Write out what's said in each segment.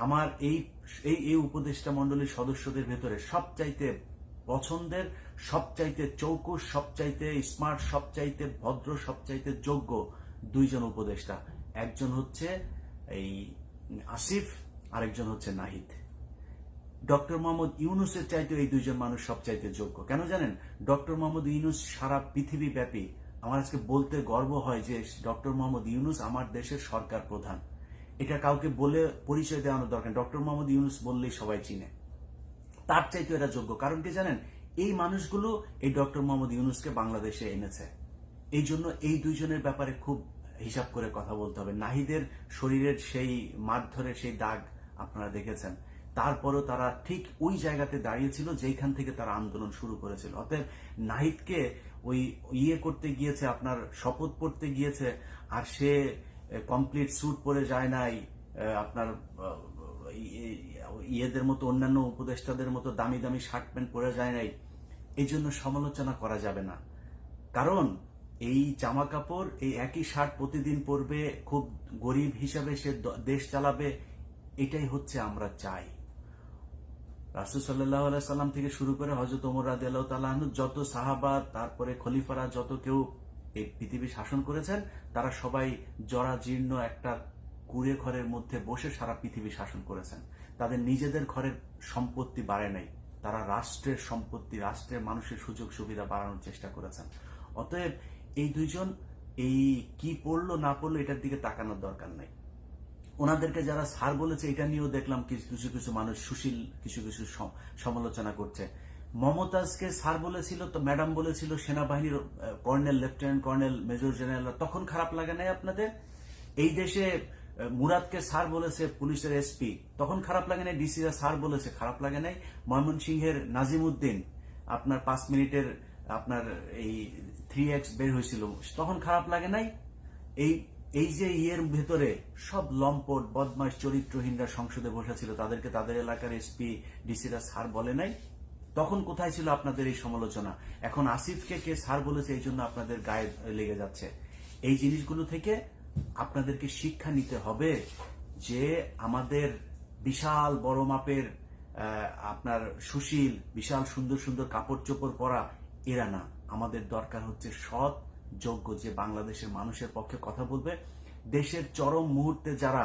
আমার এই এই এই উপদেষ্টা মণ্ডলীর সদস্যদের ভেতরে সবচাইতে পছন্দের, সবচাইতে চৌকুশ, সবচাইতে স্মার্ট, সবচাইতে ভদ্র, সবচাইতে যোগ্য দুইজন উপদেষ্টা। একজন হচ্ছে এই আসিফ, আরেকজন হচ্ছে নাহিদ। ডক্টর মোহাম্মদ ইউনূসের চাইতে এই দুইজন মানুষ সবচাইতে যোগ্য। কেন জানেন? ডক্টর মোহাম্মদ ইউনূস সারা পৃথিবী ব্যাপী, আমার আজকে বলতে গর্ব হয় যে ডক্টর মোহাম্মদ ইউনূস আমার দেশের সরকার প্রধান। এটা কাউকে বলে পরিচয় দেওয়ানোর দরকার। ডক্টর মোহাম্মদ ইউনূস বললেই সবাই চিনে। তার চাইতে এরা যোগ্য। কারণ কি জানেন? এই মানুষগুলো এই ডক্টর মোহাম্মদ ইউনূসকে বাংলাদেশে এনেছে। এই জন্য এই দুইজনের ব্যাপারে খুব হিসাব করে কথা বলতে হবে। নাহিদের শরীরের সেই মারধরের সেই দাগ আপনারা দেখেছেন। তারপরও তারা ঠিক ওই জায়গাতে দাঁড়িয়েছিল যেখান থেকে তারা আন্দোলন শুরু করেছিল। অতএব নাহিদকে ওই করতে গিয়েছে, আপনার শপথ পড়তে গিয়েছে, আর সে কমপ্লিট স্যুট পরে যায় নাই, আপনার ইয়েদের মতো, অন্যান্য উপদেষ্টাদের মতো দামি দামি শার্ট প্যান্ট পরে যায় নাই। এই জন্য সমালোচনা করা যাবে না। কারণ এই জামা কাপড়, এই একই শার্ট প্রতিদিন পরবে, খুব গরিব হিসাবে সে দেশ চালাবে, এটাই হচ্ছে আমরা চাই। রাসূল সাল্লাল্লাহু আলাইহি সাল্লাম থেকে শুরু করে হযরত ওমর রাদিয়াল্লাহু তাআলা আনহু, যত সাহাবা, তারপরে খলিফারা, যত কেউ এই পৃথিবী শাসন করেছেন, তারা সবাই জরাজীর্ণ একটা কুঁড়ে ঘরের মধ্যে বসে সারা পৃথিবী শাসন করেছেন। তাদের নিজেদের ঘরের সম্পত্তি বাড়ে নাই, তারা রাষ্ট্রের সম্পত্তি, রাষ্ট্রের মানুষের সুযোগ সুবিধা বাড়ানোর চেষ্টা করেছেন। অতএব এই দুইজন এই কি পড়লো না পড়লো এটার দিকে তাকানোর দরকার নাই। ওনাদেরকে যারা স্যার বলেছে এটা নিয়েও দেখলাম কিছু কিছু মানুষ সুশীল কিছু কিছু সমালোচনা করছে। মমতাজকে স্যার বলেছিল, তো ম্যাডাম বলেছিল সেনাবাহিনীর colonel, lieutenant colonel, major general, তখন খারাপ লাগে নাই আপনাদের? এই দেশে মুরাদকে স্যার বলেছে পুলিশের এসপি, তখন খারাপ লাগে নাই? ডিসিরা স্যার বলেছে, খারাপ লাগে নাই? ময়মনসিংহের নাজিমউদ্দিন আপনার 5 মিনিটের আপনার এই 3x বের হয়েছিল, তখন খারাপ লাগে নাই? এই যে ভেতরে সব লম্পট বদমাশ চরিত্রহীনরা সংসদে বসেছিল, তাদেরকে তাদের এলাকার এসপি ডিসিরা স্যার বলে নাই? তখন কোথায় ছিল আপনাদের এই সমালোচনা? এখন আসিফকে কে স্যার বলেছে এই জন্য আপনাদের গায়ে লেগে যাচ্ছে। এই জিনিসগুলো থেকে আপনাদেরকে শিক্ষা নিতে হবে যে আমাদের বিশাল বড় মাপের আপনার সুশীল, বিশাল সুন্দর সুন্দর কাপড় চোপড় পরা এরা না। আমাদের দরকার হচ্ছে সৎ, যোগ্য, যে বাংলাদেশের মানুষের পক্ষে কথা বলবে। দেশের চরম মুহূর্তে যারা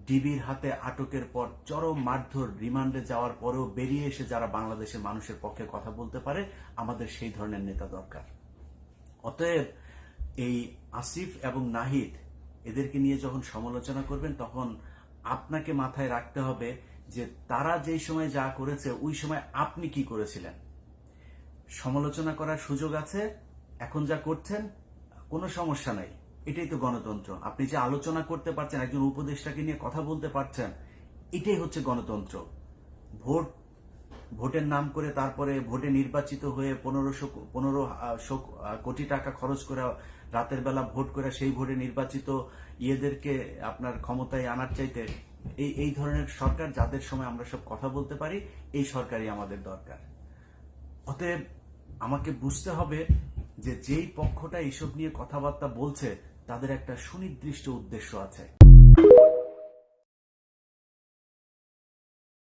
ডিবির হাতে আটকের পর চরম মারধর, রিমান্ডে যাওয়ার পরেও বেরিয়ে এসে যারা বাংলাদেশের মানুষের পক্ষে কথা বলতে পারে, আমাদের সেই ধরনের নেতা দরকার। অতএব এই আসিফ এবং নাহিদ এদেরকে নিয়ে যখন সমালোচনা করবেন, তখন আপনাকে মাথায় রাখতে হবে যে তারা যেই সময় যা করেছে ওই সময় আপনি কি করেছিলেন। সমালোচনা করার সুযোগ আছে, এখন যা করছেন কোনো সমস্যা নাই, এটাই তো গণতন্ত্র। আপনি যে আলোচনা করতে পারছেন, একজন উপদেষ্টাকে নিয়ে কথা বলতে পারছেন, এটাই হচ্ছে গণতন্ত্র। ভোটের নাম করে তারপরে ভোটে নির্বাচিত হয়ে 1500 কোটি টাকা খরচ করে রাতের বেলা ভোট করে সেই ভোটে নির্বাচিত ইয়েদেরকে আপনার ক্ষমতায় আনার চাইতে এই ধরনের সরকার, যাদের সময় আমরা সব কথা বলতে পারি, এই সরকারই আমাদের দরকার। অতএব আমাকে বুঝতে হবে যে যেই পক্ষটা এইসব নিয়ে কথাবার্তা বলছে তাদের একটা সুনির্দিষ্ট উদ্দেশ্য আছে।